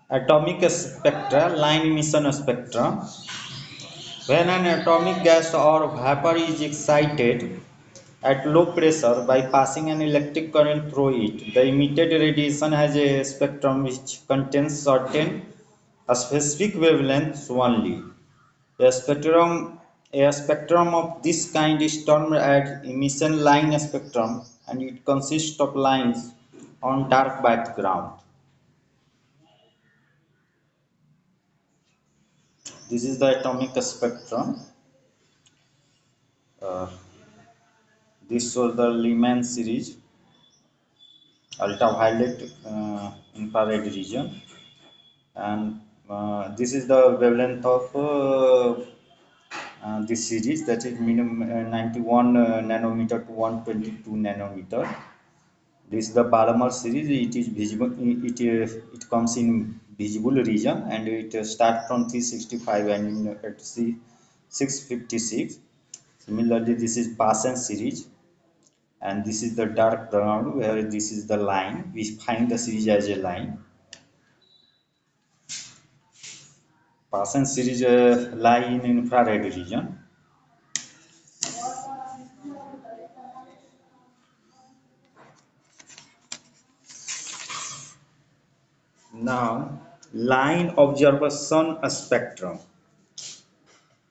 Atomic spectra, line emission spectra. When an atomic gas or vapor is excited at low pressure by passing an electric current through it, the emitted radiation has a spectrum which contains certain specific wavelengths only. A spectrum, a spectrum of this kind is termed as emission line spectrum, and it consists of lines on dark background. This is the atomic spectrum. Uh, this shows the Lyman series, ultraviolet infrared region, and this is the wavelength of this series, that is minimum 91 nanometer to 122 nanometer. This is the Palomar series. It is visible. It comes in visible region, and it starts from 365 and in at 656. Similarly, this is Pasan series, and this is the dark ground where this is the line. We find the series as a line. Pasan series lie in infrared region. Now, line observation spectrum.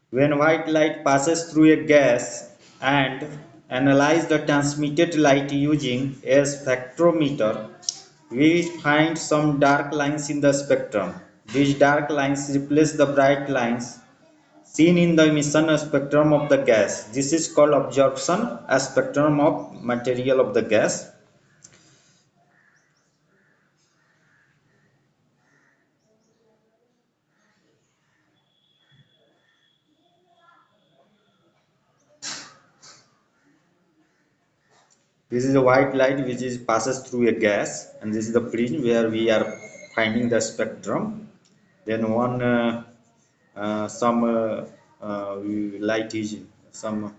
When white light passes through a gas and analyze the transmitted light using a spectrometer, we find some dark lines in the spectrum. These dark lines replace the bright lines seen in the emission spectrum of the gas. This is called absorption spectrum of material of the gas. This is a white light which is passes through a gas, and this is the prism where we are finding the spectrum. Then one some light is some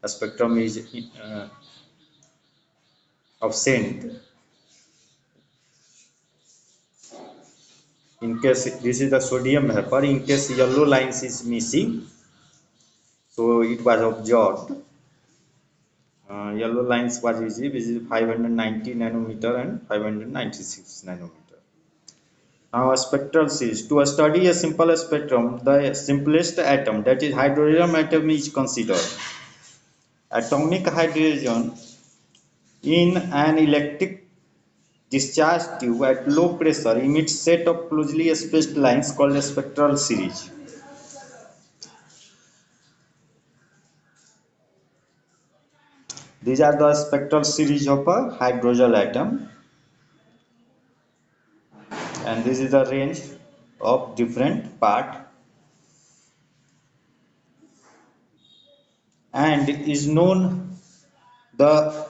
spectrum is absent. In case this is the sodium vapor, in case yellow lines is missing, so it was observed. Yellow lines was easy, which is 590 nanometer and 596 nanometer. Now a spectral series. To study a simple spectrum, the simplest atom, that is hydrogen atom, is considered. Atomic hydrogen in an electric discharge tube at low pressure emits set of closely spaced lines called a spectral series. These are the spectral series of a hydrogen atom, and this is the range of different part, and is known the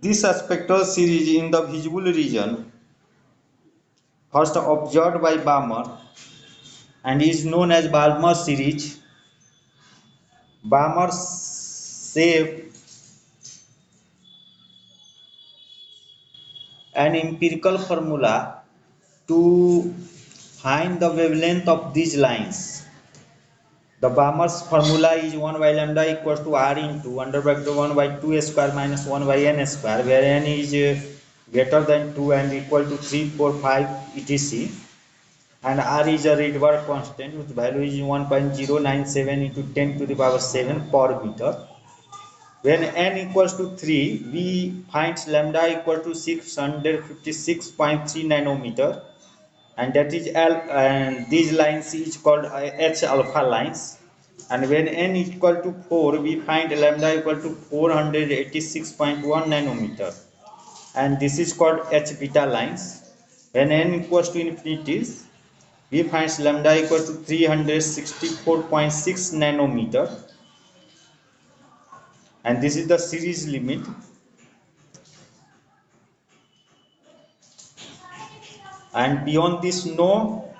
this spectral series in the visible region first observed by Balmer and is known as Balmer series. Balmer saved an empirical formula to find the wavelength of these lines. The Balmer's formula is 1 by lambda equals to r into under bracket 1 by 2 square minus 1 by n square, where n is greater than 2 and equal to 3, 4, 5 etc. And r is a Rydberg constant whose value is 1.097 into 10 to the power 7 per meter. When n equals to 3, we find lambda equal to 656.3 nanometer, and that is L, and these lines is called H alpha lines. And when n is equal to 4, we find lambda equal to 486.1 nanometer, and this is called H beta lines. When n equals to infinity, we find lambda equal to 364.6 nanometer, and this is the series limit. And beyond this, no.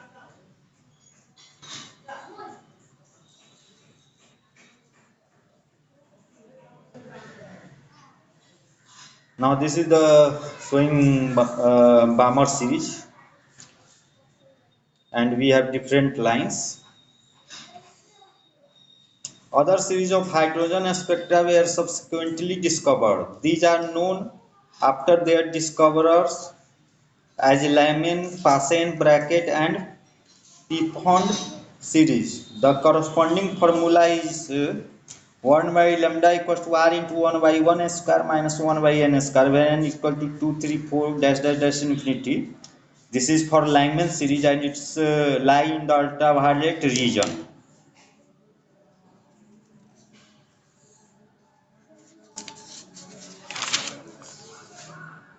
Now this is the showing Balmer series. and we have different lines. Other series of hydrogen spectra were subsequently discovered. These are known after their discoverers as Lyman, Paschen, Brackett, and Pfund series. The corresponding formula is 1 by lambda equals to r into 1 by 1 square minus 1 by n square, where n equal to 2, 3, 4 dash dash dash infinity. This is for Lyman series and it's lie in the ultraviolet region.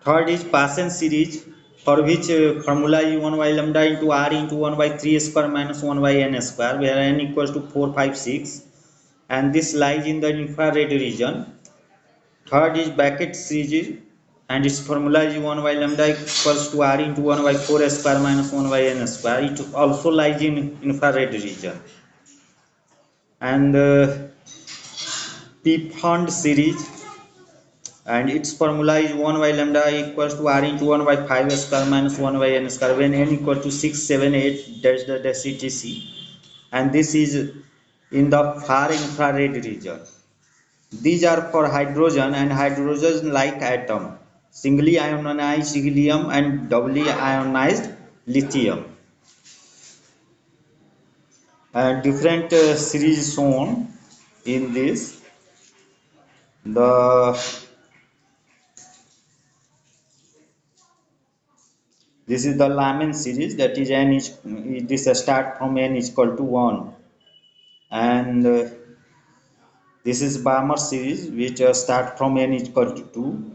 Third is Paschen series, for which formula is 1 by lambda into r into 1 by 3 square minus 1 by n square, where n equals to 4, 5, 6, and this lies in the infrared region. Third is Beckett series, and its formula is 1 by lambda equals to r into 1 by 4 square minus 1 by n square. It also lies in infrared region. And Pfund series, and its formula is 1 by lambda equals to r into 1 by 5 square minus 1 by n square, when n equals to 6, 7, 8 dash dash etc. And this is in the far infrared region. These are for hydrogen and hydrogen like atom, singly ionized helium and doubly ionized lithium. And different series shown in this. The This is the Lyman series, that is n is this start from n is equal to 1, and this is Balmer series which start from n is equal to 2,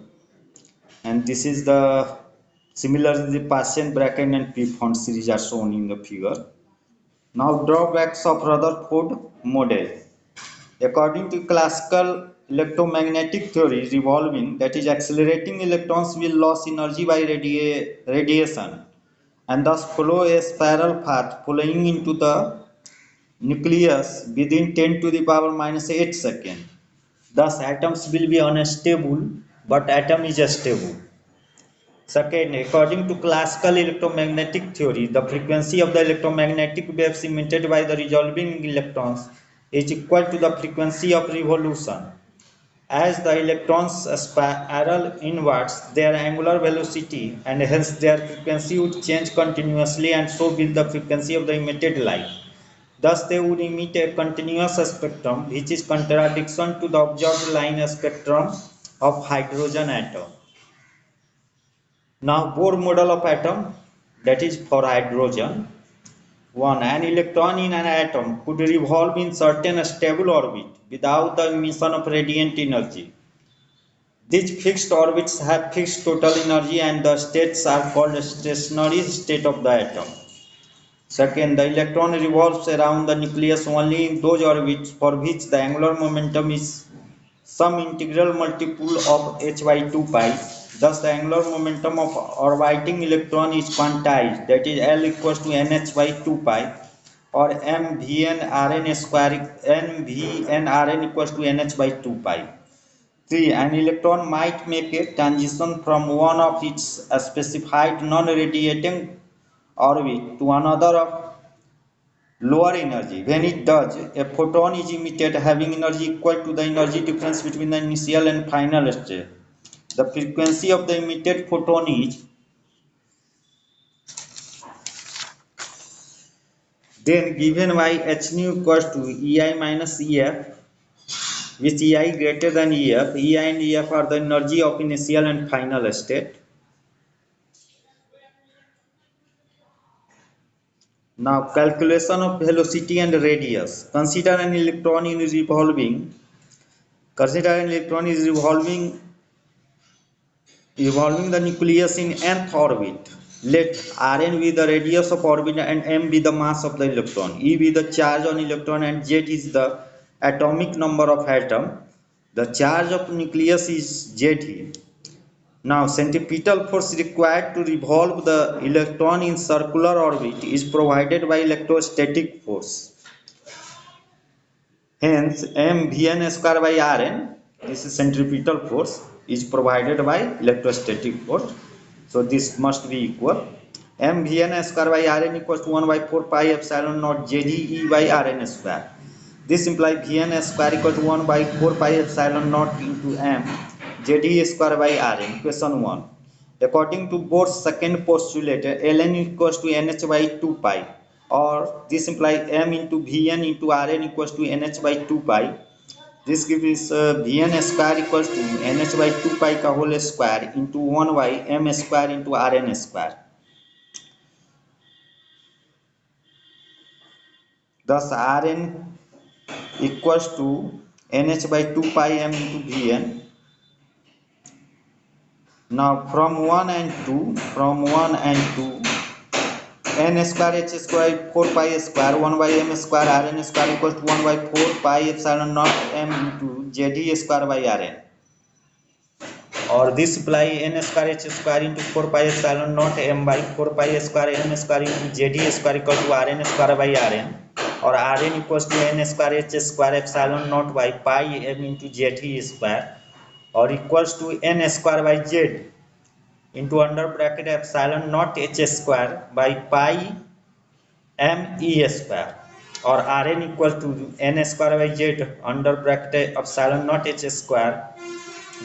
and this is the similarly the Paschen, Bracken and Pfund series are shown in the figure. Now drawbacks of Rutherford model. According to classical electromagnetic theory, revolving, that is accelerating electrons will lose energy by radiation and thus follow a spiral path following into the nucleus within 10 to the power minus 8 seconds. Thus atoms will be unstable, but atom is stable. Second, according to classical electromagnetic theory, the frequency of the electromagnetic waves emitted by the resolving electrons is equal to the frequency of revolution. As the electrons spiral inwards, their angular velocity and hence their frequency would change continuously, and so will the frequency of the emitted light. Thus, they would emit a continuous spectrum, which is contradiction to the observed line spectrum of hydrogen atom. Now, Bohr model of atom, that is for hydrogen. 1. An electron in an atom could revolve in certain stable orbit without the emission of radiant energy. These fixed orbits have fixed total energy and the states are called stationary state of the atom. Second, the electron revolves around the nucleus only in those orbits for which the angular momentum is some integral multiple of h by 2 pi. Thus, the angular momentum of orbiting electron is quantized, that is L equals to nh by 2 pi, or mvn square mvn equals to nh by 2 pi. 3. An electron might make a transition from one of its specified non-radiating orbit to another of lower energy. When it does, a photon is emitted having energy equal to the energy difference between the initial and final state. The frequency of the emitted photon is then given by h nu equals to ei minus ef, with ei greater than ef. Ei and ef are the energy of initial and final state. Now, calculation of velocity and radius. Consider an electron is revolving the nucleus in nth orbit. Let Rn be the radius of orbit and m be the mass of the electron. E be the charge on electron and Z is the atomic number of atom. The charge of nucleus is Zt. Now, centripetal force required to revolve the electron in circular orbit is provided by electrostatic force. Hence, mvn square by Rn, this is centripetal force, is provided by electrostatic force. So, this must be equal. m vn square by rn equals to 1 by 4 pi epsilon naught jdE by rn square. This implies vn square equal to 1 by 4 pi epsilon naught into m jdE square by rn. Question 1. According to Bohr's second postulate, ln equals to nh by 2 pi, or this implies m into vn into rn equals to nh by 2 pi. This gives vn square equals to nh by 2 pi ka whole square into 1 by m square into rn square. Thus Rn equals to nh by 2 pi m into Vn. Now from 1 and 2, n square h square 4 pi square 1 by m square Rn square equals to 1 by 4 pi epsilon naught m into Jd square by Rn. Or this imply n square h square into 4 pi epsilon naught m by 4 pi square m square into Jd square equal to Rn square by Rn. Or Rn equals to n square h square epsilon naught by pi m into Jd square, or equals to n square by z into under bracket epsilon naught h square by pi m e square. Or Rn equals to n square by z under bracket epsilon naught h square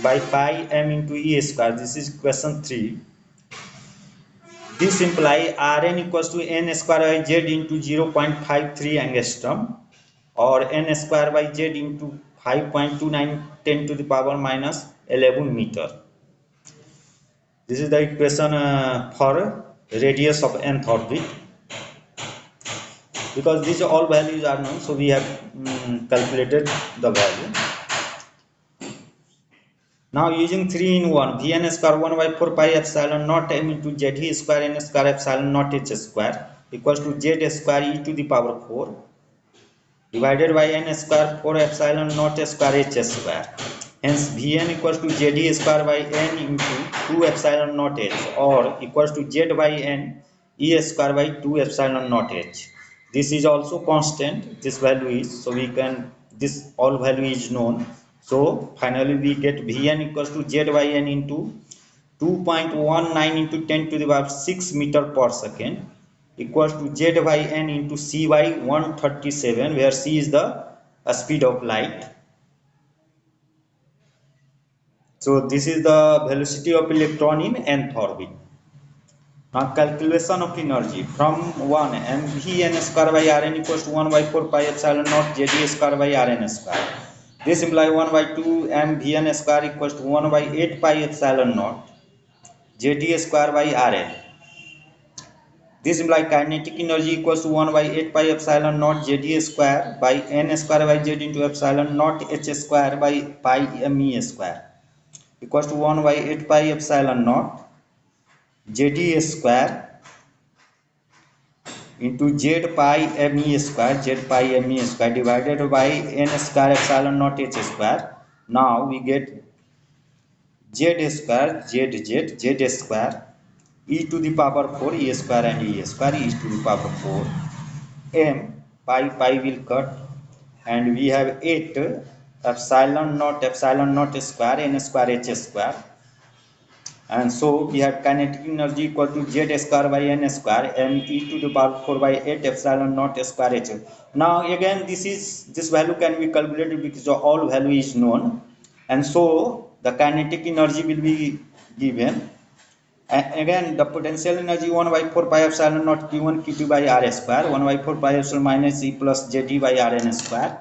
by pi m into e square. This is question 3. This implies Rn equals to n square by z into 0.53 angstrom, or n square by z into 5.29 10 to the power minus 11 meter. This is the equation for radius of nth orbit. Because these all values are known, so we have calculated the value. Now using 3 in 1, Vn square 1 by 4 pi epsilon naught m into J square n square epsilon naught h square equals to z square e to the power 4 divided by n square 4 epsilon naught square h square. Hence Vn equals to Jd square by n into 2 epsilon naught h, or equals to z by n e square by 2 epsilon naught h. This is also constant, this value is, so we can, this all value is known. So finally we get Vn equals to z by n into 2.19 into 10 to the power 6 meter per second equals to z by n into c by 137, where c is the speed of light. So this is the velocity of electron in nth orbit. Now calculation of energy from 1 mv n square by rn equals to 1 by 4 pi epsilon naught jd square by rn square. This implies 1 by 2 mvn square equals to 1 by 8 pi epsilon naught jd square by rn. This implies kinetic energy equals to 1 by 8 pi epsilon naught jd square by n square by z into epsilon naught h square by pi me square equals to 1 by 8 pi epsilon naught jd square into z pi me square divided by n square epsilon naught h square. Now we get z square e to the power 4 e square and e square e to the power 4 m pi will cut, and we have 8 epsilon naught square n square h square. And so we have kinetic energy equal to z square by n square m e to the power 4 by 8 epsilon naught square h. Now again this value can be calculated because all value is known, and so the kinetic energy will be given. And again the potential energy 1 by 4 pi epsilon naught q1 q2 by r square 1 by 4 pi epsilon minus e plus jd by rn square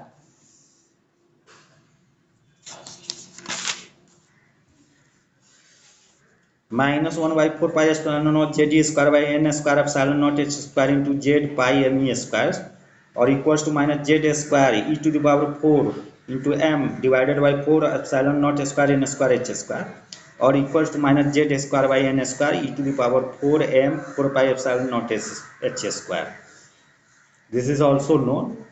minus 1 by 4 pi epsilon naught jd square by n square epsilon naught h square into z pi me square, or equals to minus z square e to the power 4 into m divided by 4 epsilon naught square n square h square, or equals to minus z square by n square e to the power 4 m 4 pi epsilon naught h square. This is also known.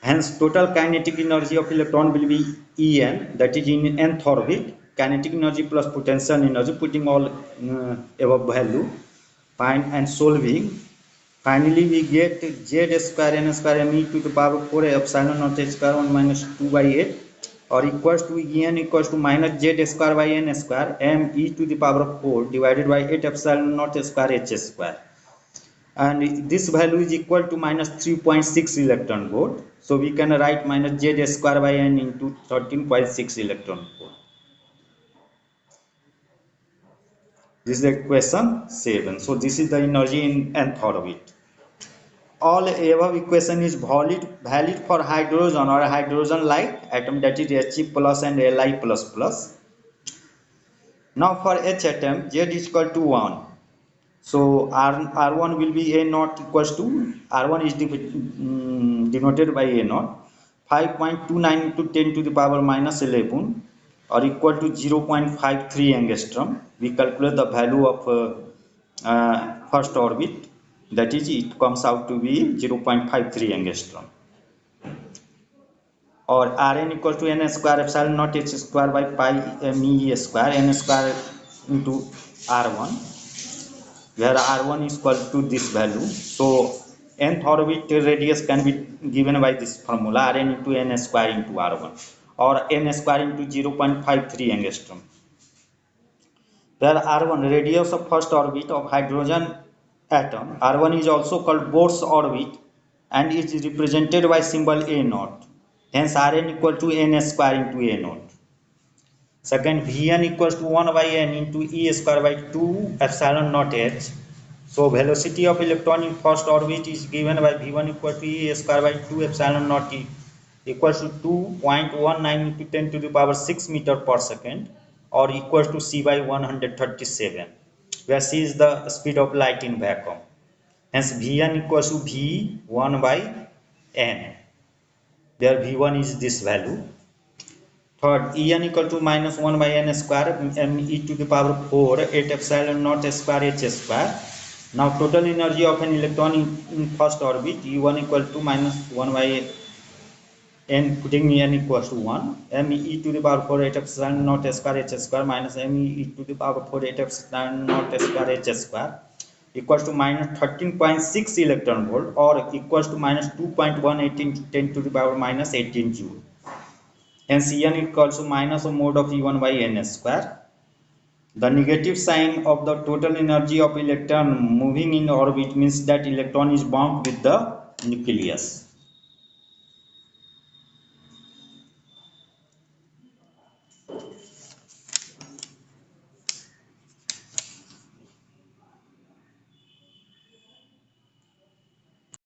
Hence total kinetic energy of electron will be En, that is in nth orbit, kinetic energy plus potential energy, putting all above value, find and solving. Finally we get z square n square m e to the power 4 epsilon naught h square 1 minus 2 by 8 or equals to En equals to minus z square by n square m e to the power of 4 divided by 8 epsilon naught square h square, and this value is equal to minus 3.6 electron volt. So we can write minus z square by n into 13.6 electron volt. This is equation 7. So this is the energy in nth orbit. All above equation is valid for hydrogen or hydrogen like atom, that is He plus and Li plus plus. Now for H atom, Z is equal to 1. So R1 will be A naught equals to, R1 is denoted by A naught, 5.29 into 10 to the power minus 11 or equal to 0.53 angstrom. We calculate the value of first orbit, that is it comes out to be 0.53 angstrom. Or Rn equal to n square epsilon naught h square by pi me square n square into R1, where R1 is equal to this value. So nth orbit radius can be given by this formula, Rn into n square into R1 or n square into 0.53 angstrom, where R1 radius of first orbit of hydrogen atom. R1 is also called Bohr's orbit and is represented by symbol A naught. Hence Rn equal to n square into A naught. Second, Vn equals to 1 by n into E square by 2 epsilon naught h. So velocity of electron in first orbit is given by V1 equal to E square by 2 epsilon naught e equals to 2.19 into 10 to the power 6 meter per second or equals to c by 137, where c is the speed of light in vacuum. Hence Vn equals to V1 by n, where V1 is this value. Third, En equal to minus 1 by n square m e to the power 4 8 epsilon naught square h square. Now total energy of an electron in first orbit E1 equal to minus 1 by n, putting n equals to 1, m e to the power 4 8 epsilon naught square h square minus m e to the power 4 8 epsilon naught square h square equals to minus 13.6 electron volt or equals to minus 2.18 into 10 to the power minus 18 joule. Hence En equals to minus a mode of E1 by n square. The negative sign of the total energy of electron moving in orbit means that electron is bound with the nucleus.